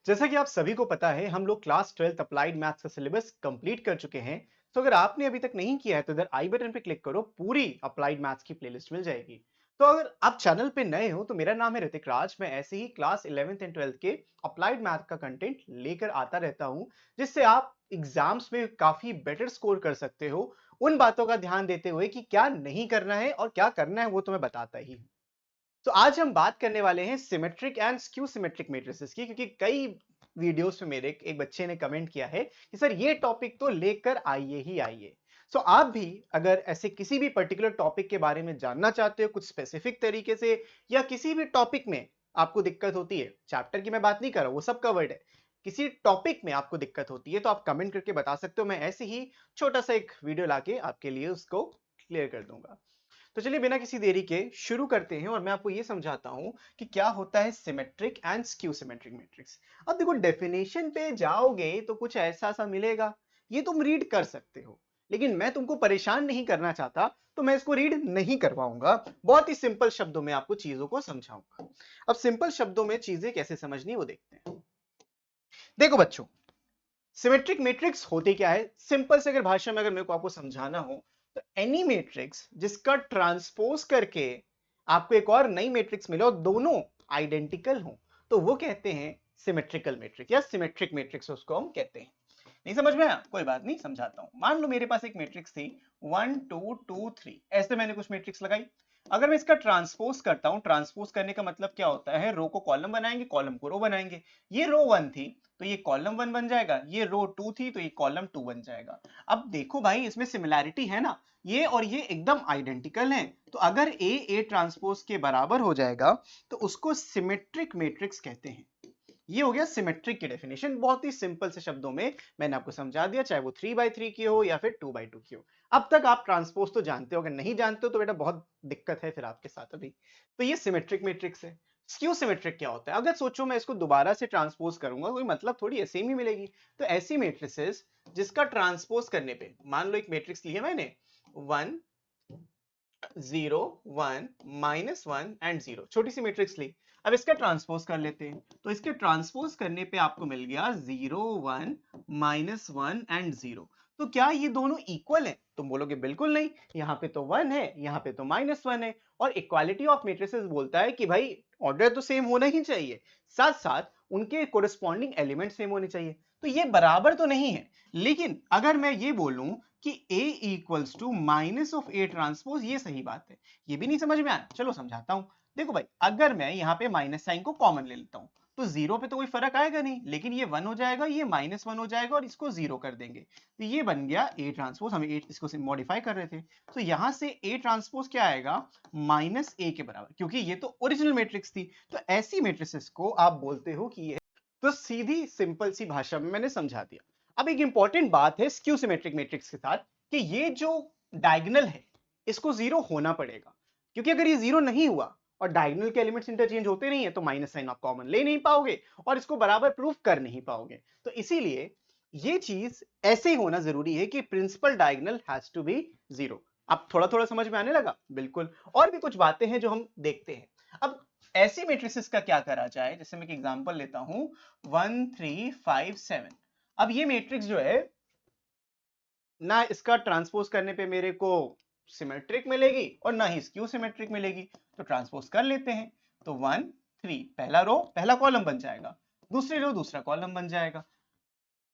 जैसा कि आप सभी को पता है, हम लोग क्लास 12th अप्लाइड मैथ्स का सिलेबस कंप्लीट कर चुके हैं। तो अगर आपने अभी तक नहीं किया है तो इधर आई बटन पे क्लिक करो, पूरी अप्लाइड मैथ्स की प्लेलिस्ट मिल जाएगी। तो अगर आप चैनल पे नए हो तो मेरा नाम है ऋतिक राज। मैं ऐसे ही क्लास 11th एंड 12th के अप्लाइड मैथ का कंटेंट लेकर आता रहता हूँ, जिससे आप एग्जाम्स में काफी बेटर स्कोर कर सकते हो। उन बातों का ध्यान देते हुए कि क्या नहीं करना है और क्या करना है वो तो मैं बताता ही हूँ। तो आज हम बात करने वाले हैं symmetric and skew symmetric matrices की, क्योंकि कई वीडियोस में मेरे एक बच्चे ने कमेंट किया है कि सर ये टॉपिक तो लेकर आइए ही आइए। सो आप भी अगर ऐसे किसी भी पर्टिकुलर टॉपिक के बारे में जानना चाहते हो कुछ स्पेसिफिक तरीके से, या किसी भी टॉपिक में आपको दिक्कत होती है, चैप्टर की मैं बात नहीं कर रहा हूं, वो सब कवर्ड है, किसी टॉपिक में आपको दिक्कत होती है तो आप कमेंट करके बता सकते हो। मैं ऐसे ही छोटा सा एक वीडियो लाके आपके लिए उसको क्लियर कर दूंगा। तो चलिए बिना किसी देरी के शुरू करते हैं और मैं आपको यह समझाता हूं कि क्या होता है symmetric and skew symmetric matrix. अब देखो, डेफिनेशन पे जाओगे तो कुछ ऐसा सा मिलेगा, ये तुम रीड कर सकते हो, लेकिन मैं तुमको परेशान नहीं करना चाहता, तो मैं इसको रीड नहीं करवाऊंगा। बहुत ही सिंपल शब्दों में आपको चीजों को समझाऊंगा। अब सिंपल शब्दों में चीजें कैसे समझनी वो देखते हैं। देखो बच्चों, सिमेट्रिक मैट्रिक्स होते क्या है, सिंपल से अगर भाषा में अगर मेरे को आपको समझाना हो, तो एनी मैट्रिक्स जिसका ट्रांसपोज करके आपको एक और नई मैट्रिक्स मिले और दोनों आइडेंटिकल हो, तो वो कहते हैं सिमेट्रिकल मैट्रिक्स या सिमेट्रिक मैट्रिक्स उसको हम कहते हैं। नहीं समझ में आया? कोई बात नहीं, समझाता हूं। मान लो मेरे पास एक मैट्रिक्स थी 1 2 2 3, ऐसे मैंने कुछ मैट्रिक्स लगाई। अगर मैं इसका ट्रांसपोज करता हूं, ट्रांसपोज करने का मतलब क्या होता है, रो को कॉलम बनाएंगे, कॉलम को रो बनाएंगे। ये रो 1 थी तो ये कॉलम 1 बन जाएगा, ये रो 2 थी तो ये कॉलम 2 बन जाएगा। अब देखो भाई, इसमें सिमिलैरिटी है ना, ये और ये एकदम आइडेंटिकल हैं। तो अगर ए ट्रांसपोज के बराबर हो जाएगा तो उसको सिमेट्रिक मैट्रिक्स कहते हैं। ये हो गया सिमेट्रिक की डेफिनेशन, बहुत ही सिंपल से शब्दों में मैंने आपको समझा दिया, चाहे वो 3 by 3 की हो या फिर 2 by 2 की हो। अब तक आप ट्रांसपोज तो जानते हो, अगर नहीं जानते हो तो बेटा बहुत दिक्कत है फिर आपके साथ अभी। तो ये सिमेट्रिक मैट्रिक्स है। स्क्यू सिमेट्रिक क्या होता है? अगर सोचो मैं इसको दोबारा से ट्रांसपोज करूंगा, कोई मतलब थोड़ी है, सेम ही मिलेगी। तो ऐसी मैट्रिसेस जिसका ट्रांसपोज करने पे, मान लो एक मैट्रिक्स ली है मैंने, 1 0 1 -1 एंड 0, छोटी सी मैट्रिक्स ली। अब इसका ट्रांसपोज कर लेते हैं, तो इसके ट्रांसपोज करने पे आपको मिल गया 0 1 -1 एंड 0। तो क्या ये दोनों इक्वल हैं? तुम बोलोगे बिल्कुल नहीं, यहाँ पे तो 1 है, यहाँ पे तो -1 है। और इक्वालिटी ऑफ मैट्रिसेस बोलता है कि भाई ऑर्डर तो सेम होना ही चाहिए, साथ साथ उनके कोरिस्पॉन्डिंग एलिमेंट सेम होने चाहिए। तो ये बराबर तो नहीं है। लेकिन अगर मैं ये बोलूं कि A equals to minus of A transpose, ये सही बात है। ये भी नहीं समझ में आया? चलो समझाता हूं। देखो भाई, अगर मैं यहाँ पे माइनस साइन को कॉमन ले लेता हूं, तो जीरो पे तो कोई फर्क आएगा नहीं, लेकिन ये 1 हो जाएगा, ये -1 हो जाएगा और इसको 0 कर देंगे। तो ये बन गया A ट्रांसपोज, हम इसको मॉडिफाई कर रहे थे। तो यहां से A ट्रांसपोज क्या आएगा, -A के बराबर, क्योंकि ये तो ओरिजिनल मैट्रिक्स थी। तो ऐसी मैट्रिसेस को आप बोलते हो कि ये, तो सीधी सिंपल सी भाषा में मैंने समझा दिया। अब एक इंपॉर्टेंट बात है स्क्यू सिमेट्रिक मैट्रिक्स के साथ, कि ये जो डायगोनल है इसको 0 होना पड़ेगा, क्योंकि अगर ये 0 नहीं हुआ और डायगोनल के एलिमेंट्स इंटरचेंज होते नहीं है तो माइनस साइन आप कॉमन ले नहीं पाओगे और इसको बराबर प्रूफ कर नहीं पाओगे। तो इसीलिए ये चीज ऐसे ही होना जरूरी है कि principal diagonal has to be 0। अब थोड़ा थोड़ा समझ में आने लगा? बिल्कुल। और भी कुछ बातें हैं जो हम देखते हैं। अब ऐसी मैट्रिसेस का क्या करा जाए, जैसे मैं एक एग्जांपल लेता हूं, 1 3 5 7। अब ये मैट्रिक्स जो है ना, इसका ट्रांसपोज करने पे मेरे को सिमेट्रिक मिलेगी और ना ही स्क्यू सिमेट्रिक मिलेगी। तो ट्रांसपोज कर लेते हैं। तो 1 3, पहला रो पहला कॉलम बन जाएगा, दूसरी रो दूसरा कॉलम बन जाएगा।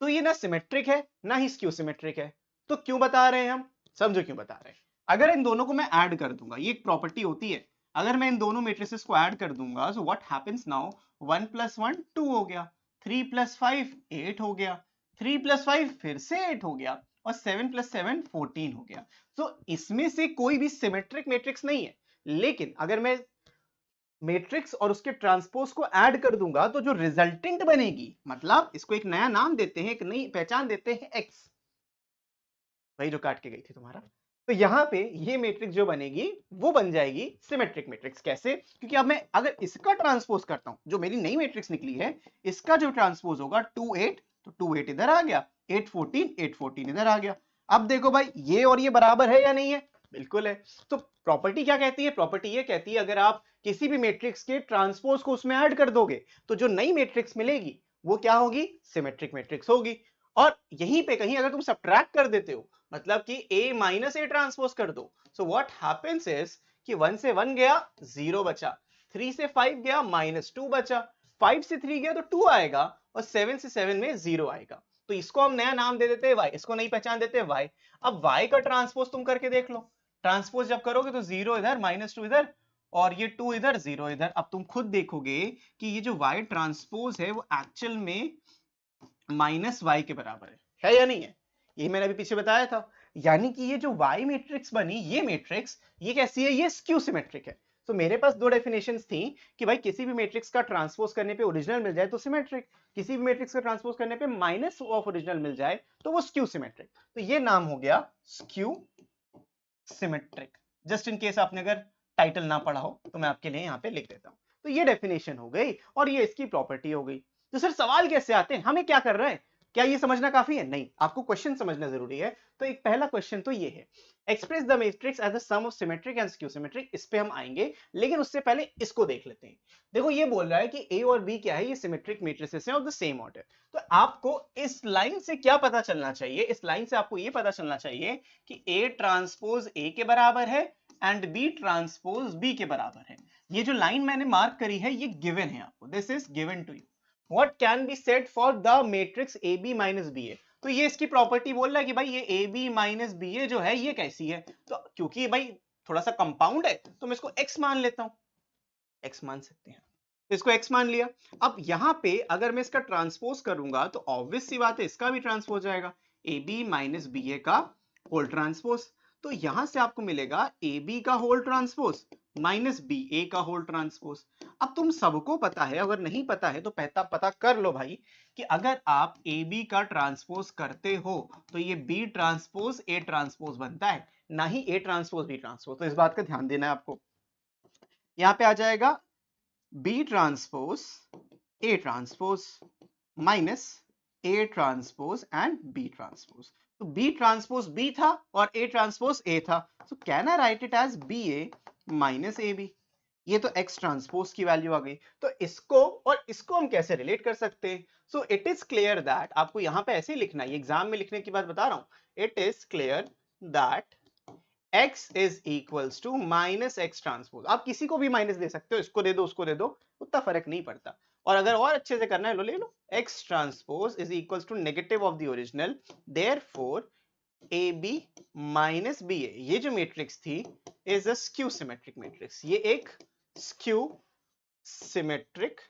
तो ये ना सिमेट्रिक है ना ही स्क्यू सिमेट्रिक है। तो क्यों बता रहे हैं हम? समझो क्यों बता रहे हैं। अगर इन दोनों को मैं ऐड कर दूंगा, ये एक प्रॉपर्टी होती है, अगर मैं इन दोनों मैट्रिसेस को ऐड कर दूंगा, सो व्हाट हैपेंस नाउ, 1 + 1 2 हो गया, 3 + 5 8 हो गया, 3 + 5 फिर से 8 हो गया, और 7 + 7 14 हो गया। तो इसमें से कोई भी सिमेट्रिक मैट्रिक्स नहीं है। लेकिन अगर मैं मैट्रिक्स और उसके ट्रांसपोज को ऐड कर दूंगा तो जो रिजल्टेंट बनेगी, मतलब इसको एक नया नाम देते हैं, एक नई पहचान देते हैं, एक्स, वही जो काट के गई थी तुम्हारा। तो यहां पे ये मैट्रिक्स जो बनेगी वो बन जाएगी सिमेट्रिक मैट्रिक्स। कैसे? क्योंकि अब मैं अगर इसका ट्रांसपोज करता हूं, जो मेरी नई मैट्रिक्स निकली है, इसका जो ट्रांसपोज होगा 2 8, तो 2 8 इधर आ गया, 8 14 8 14 इधर आ गया। अब देखो भाई, ये और ये बराबर है या नहीं है? बिल्कुल है। तो प्रॉपर्टी क्या कहती है? प्रॉपर्टी ये कहती है, अगर आप किसी भी मैट्रिक्स के ट्रांसपोज को उसमें ऐड कर दोगे तो जो नई मैट्रिक्स मिलेगी वो क्या होगी, सिमेट्रिक मैट्रिक्स होगी। और यहीं पे कहीं अगर तुम सब्ट्रैक्ट कर देते हो, मतलब कि A माइनस A ट्रांसपोज कर दो, सो व्हाट हैपेंस इज कि 1 से 1 गया 0 बचा, 3 से 5 गया -2 बचा, 5 से 3 गया तो 2 आएगा, और 7 से 7 में 0 आएगा। तो इसको हम नया नाम दे देते हैं y, इसको नई पहचान देते हैं y। अब y का ट्रांसपोज तुम करके देख लो, ट्रांसपोज जब करोगे तो 0 इधर, -2 इधर, और ये 2 इधर, 0 इधर। अब तुम खुद देखोगे कि ये जो y ट्रांसपोज है वो एक्चुअल में -y के बराबर है या नहीं है? ये मैंने अभी पीछे बताया था। यानी कि ये जो y मैट्रिक्स बनी, ये मैट्रिक्स, ये कैसी है, ये स्क्यू सिमेट्रिक है। तो मेरे पास दो डेफिनेशंस थी कि भाई किसी भी मैट्रिक्स का ट्रांसपोज करने पे ओरिजिनल मिल जाए तो सिमेट्रिक, किसी भी मैट्रिक्स का ट्रांसपोज करने पे माइनस ऑफ ओरिजिनल मिल जाए तो वो स्क्यू सिमेट्रिक। तो ये नाम हो गया skew symmetric. Just in case आपने अगर टाइटल ना पढ़ा हो तो मैं आपके लिए यहाँ पे लिख देता हूँ। तो ये डेफिनेशन हो गई और ये इसकी प्रॉपर्टी हो गई। तो सर सवाल कैसे आते हैं, हमें क्या कर रहे हैं, क्या ये समझना काफी है? नहीं, आपको क्वेश्चन समझना जरूरी है। तो एक पहला क्वेश्चन तो ये है, express the matrix as a sum of symmetric and skew symmetric. इस पे हम आएंगे, लेकिन उससे पहले इसको देख लेते हैं। देखो ये बोल रहा है कि ए और बी क्या है, ये सिमेट्रिक मैट्रिसेस हैं ऑफ द सेम ऑर्डर। तो आपको इस लाइन से क्या पता चलना चाहिए, इस लाइन से आपको ये पता चलना चाहिए कि A ट्रांसपोज A के बराबर है एंड B ट्रांसपोज B के बराबर है। ये जो लाइन मैंने मार्क करी है ये गिवन है आपको, this is given to you. What can be said for the matrix AB minus BA। तो ये इसकी प्रॉपर्टी बोल रहा है कि भाई ये AB माइनस BA जो है ये कैसी है। तो क्योंकि भाई थोड़ा सा कंपाउंड है तो मैं इसको x मान लेता हूं, x मान सकते हैं, तो इसको x मान लिया। अब यहां पे अगर मैं इसका ट्रांसपोज करूंगा तो ऑब्वियस सी बात है इसका भी ट्रांसपोज आएगा, AB माइनस BA का होल ट्रांसपोज। तो यहां से आपको मिलेगा AB का होल ट्रांसपोज माइनस BA का होल ट्रांसपोज। अब तुम सबको पता है, अगर नहीं पता है तो पता कर लो भाई, कि अगर आप AB का ट्रांसपोज करते हो तो ये B ट्रांसपोज A ट्रांसपोज बनता है, ना ही A ट्रांसपोज B ट्रांसपोज। तो इस बात का ध्यान देना है आपको। यहां पे आ जाएगा B transpose A transpose minus A transpose and B transpose. तो B ट्रांसपोज B था और A ट्रांसपोज A था, so can I write it as BA minus AB। ये तो X ट्रांसपोज की वैल्यू आ गई। तो इसको और इसको हम कैसे रिलेट कर सकते हैं? So it is clear that, आपको यहां पे ऐसे ही लिखना है, एग्जाम में लिखने की बात बता रहा हूं। It is clear that x is equals to minus x transpose. आप किसी को भी माइनस दे सकते हो, इसको दे दो उसको दे दो, उतना फर्क नहीं पड़ता। और अगर और अच्छे से करना है लो ले लो, x transpose is equals to negative of the original, therefore AB minus BA, ये जो मैट्रिक्स थी is a skew symmetric matrix. ये एक स्क्यू सिमेट्रिक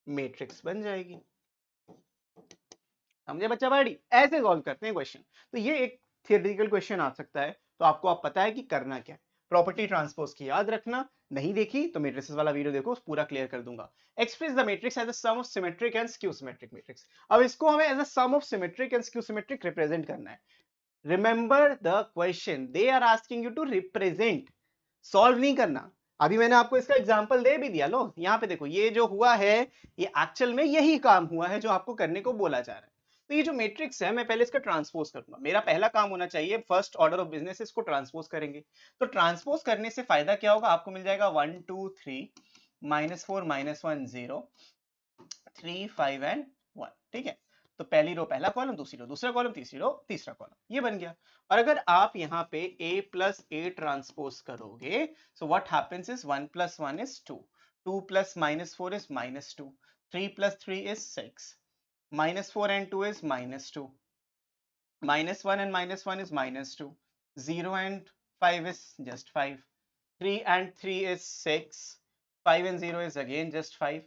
मैट्रिक्स बन जाएगी। समझे बच्चा बाड़ी? ऐसे सॉल्व करते हैं क्वेश्चन। तो ये एक थियोरेटिकल क्वेश्चन आ सकता है, तो आपको आप पता है कि करना क्या है। प्रॉपर्टी ट्रांसपोज की याद रखना, नहीं देखी तो मैट्रिसेस वाला वीडियो देखो, पूरा क्लियर कर दूंगा। Express the matrix as a sum of symmetric and skew symmetric matrix. अब इसको हमें as a sum of symmetric and skew symmetric represent करना है। Remember the question, they are asking you to represent, solve नहीं करना। अभी मैंने आपको इसका एग्जांपल दे भी दिया, लो यहाँ पे देखो, ये जो हुआ है ये एक्चुअल में यही काम हुआ है जो आपको करने को बोला जा रहा है। तो ये जो मैट्रिक्स है मैं पहले इसका ट्रांसपोज करूंगा, मेरा पहला काम होना चाहिए, फर्स्ट ऑर्डर ऑफ बिजनेस इसको ट्रांसपोज करेंगे। तो ट्रांसपोज करने से फायदा क्या होगा, आपको मिल जाएगा 1 2 3 -4 -1 0 3 5 एंड 1। ठीक है, तो पहली रो पहला कॉलम, दूसरी रो दूसरा कॉलम, तीसरी रो तीसरा कॉलम, ये बन गया। और अगर आप यहाँ पे A प्लस A ट्रांसपोज करोगे, so what happens is 1 + 1 is 2, 2 + -4 is -2, 3 + 3 is 6, -4 and 2 is -2, -1 and -1 is -2, 0 and 5 is just 5, 3 and 3 is 6, 5 and 0 is again just 5,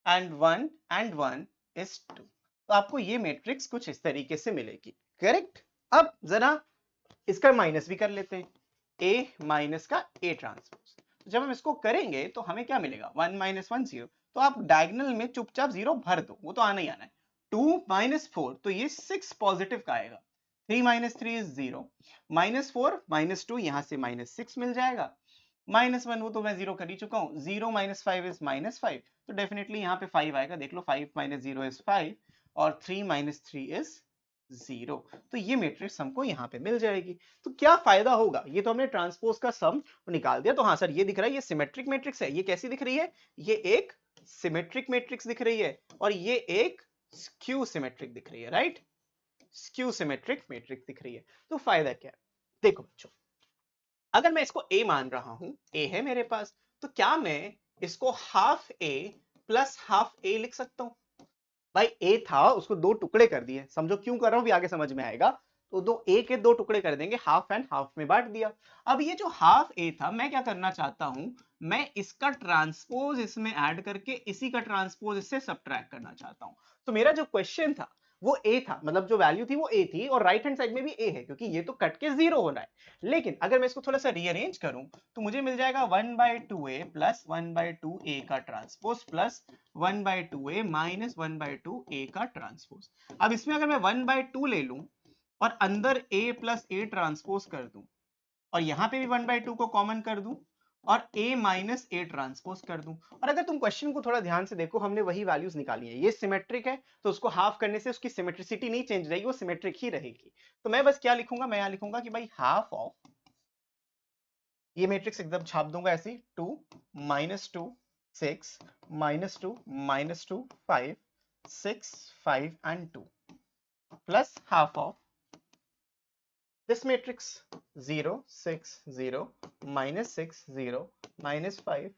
and 1 is 2। तो आपको ये मैट्रिक्स कुछ इस तरीके से मिलेगी, करेक्ट। अब जरा इसका माइनस भी कर लेते हैं, A माइनस का A ट्रांसपोज। तो जब हम इसको करेंगे तो हमें क्या मिलेगा, 1 - 1 0। तो आप डायगोनल में चुपचाप 0 भर दो, वो तो आना ही आना है। 2 - 4, तो ये 6 पॉजिटिव का आएगा, 3 - 3 इज 0, -4 -2 यहां से -6 मिल जाएगा, -1 वो तो मैं 0 कर ही चुका हूं, 0 - 5 इज -5, तो डेफिनेटली यहाँ पे 5 आएगा, देख लो 5 - 0 इज 5 और 3 - 3 इज 0। तो ये मैट्रिक्स हमको यहाँ पे मिल जाएगी। तो क्या फायदा होगा, ये तो हमने ट्रांसपोज का सम निकाल दिया। तो हाँ सर ये दिख रहा है, ये सिमेट्रिक मैट्रिक्स है। ये कैसी दिख रही है, ये एक सिमेट्रिक मैट्रिक्स दिख रही है और ये एक स्क्यू सिमेट्रिक दिख रही है, राइट? स्क्यू सिमेट्रिक मैट्रिक्स दिख रही है। तो फायदा क्या है? देखो बच्चों, अगर मैं इसको a मान रहा हूं, a है मेरे पास, तो क्या मैं इसको half a plus half a लिख सकता हूं? भाई a था, उसको दो टुकड़े कर दिए, समझो क्यों कर रहा हूं भी आगे समझ में आएगा। तो दो a के दो टुकड़े कर देंगे, हाफ एंड हाफ में बांट दिया। अब ये जो हाफ a था, मैं क्या करना चाहता हूं, मैं इसका ट्रांसपोज इसमें ऐड करके इसी का ट्रांसपोज इससे सब्ट्रैक्ट करना चाहता हूं। तो मेरा जो क्वेश्चन था वो a था, मतलब जो वैल्यू थी वो a थी, और राइट हैंड साइड में भी a है क्योंकि ये तो कट के जीरो हो रहा है। लेकिन अगर मैं इसको थोड़ा सा रीअरेंज करूं तो मुझे मिल जाएगा 1/2a प्लस 1/2a का transpose plus 1/2a minus 1/2a का ट्रांसपोज। अब इसमें अगर मैं 1/2 ले लूं और अंदर a प्लस a ट्रांसपोज कर दूं और यहां पे भी 1/2 को कॉमन कर दूं और a माइनस a ट्रांसपोज कर दूं, और अगर तुम क्वेश्चन को थोड़ा ध्यान से देखो, हमने वही वैल्यूज निकाली है। ये सिमेट्रिक है तो उसको हाफ करने से उसकी सिमेट्रिसिटी नहीं चेंज रहेगी, वो सिमेट्रिक ही रहेगी। तो मैं बस क्या लिखूंगा, मैं यहां लिखूंगा कि भाई हाफ ऑफ, ये मैट्रिक्स एकदम छाप दूंगा ऐसे, 2 -2 6 -2 -2 5 6 5 and 2 plus half of this matrix 0 6 0 -6 0 -5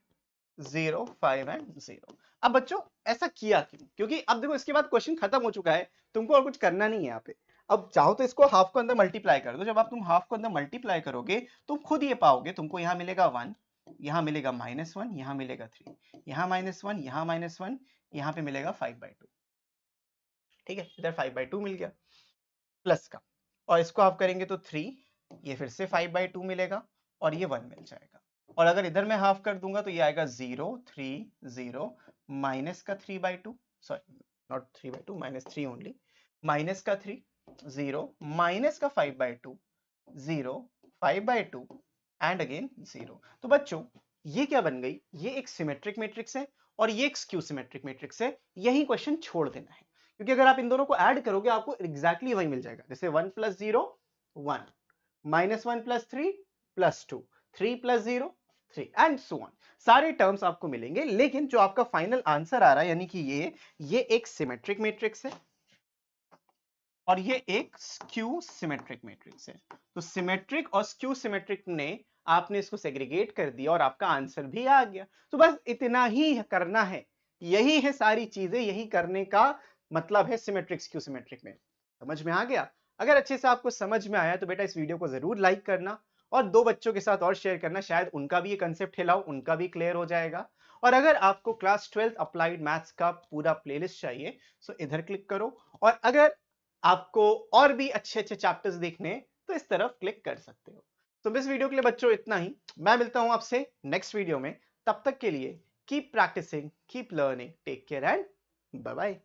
0 5 and 0। अब बच्चों ऐसा किया क्यों? क्योंकि अब देखो इसके बाद क्वेश्चन खत्म हो चुका है, तुमको और कुछ करना नहीं है यहाँ पे। अब चाहो तो इसको हाफ को अंदर मल्टीप्लाई कर दो। जब आप तुम हाफ को अंदर मल्टीप्लाई करोगे तुम खुद ये पाओगे, तुमको यहाँ मिलेगा 1, यहाँ मिलेगा -1, यहाँ मिलेगा 3, यहाँ -1, यहाँ -1, यहाँ पे मिलेगा 5/2। ठीक है, इधर 5/2 मिल गया प्लस का, और इसको हाफ करेंगे तो 3, ये फिर से 5/2 मिलेगा और ये 1 मिल जाएगा। और अगर इधर मैं हाफ कर दूंगा तो ये आएगा 0 3 0 माइनस का 3/2, सॉरी नॉट 3/2 -3 ओनली, माइनस का 3 0 माइनस का 5/2 0 5/2 एंड अगेन 0। तो बच्चों ये क्या बन गई, ये एक सिमेट्रिक मैट्रिक्स है और ये एक स्क्यू सिमेट्रिक मैट्रिक्स है। यही क्वेश्चन छोड़ देना है, क्योंकि अगर आप इन दोनों को ऐड करोगे आपको एग्जैक्टली वही मिल जाएगा। जैसे 1 + 0 1, -1 + 3 + 2, 3 + 0 3 एंड सो ऑन। सारे टर्म्स आपको मिलेंगे, लेकिन जो आपका फाइनल आंसर आ रहा है यानी कि ये एक सिमेट्रिक मैट्रिक्स है और ये एक स्क्यू सिमेट्रिक मैट्रिक्स है। तो सिमेट्रिक और स्क्यू सिमेट्रिक ने आपने इसको सेग्रीगेट कर दिया और आपका आंसर भी आ गया। तो बस इतना ही करना है, यही है सारी चीजें, यही करने का मतलब है सिमेट्रिक स्क्यू सिमेट्रिक में। समझ में आ गया? अगर अच्छे से आपको समझ में आया तो बेटा इस वीडियो को जरूर लाइक करना और दो बच्चों के साथ और शेयर करना, शायद उनका भी ये कंसेप्ट हिलाओ, उनका भी क्लियर हो जाएगा। और अगर आपको क्लास 12 अप्लाइड मैथ्स का पूरा प्लेलिस्ट चाहिए तो इधर क्लिक करो, और अगर आपको और भी अच्छे अच्छे चैप्टर्स देखने तो इस तरफ क्लिक कर सकते हो। तो इस वीडियो के लिए बच्चों इतना ही, मैं मिलता हूं आपसे नेक्स्ट वीडियो में। तब तक के लिए keep practicing, keep learning, take care and bye bye.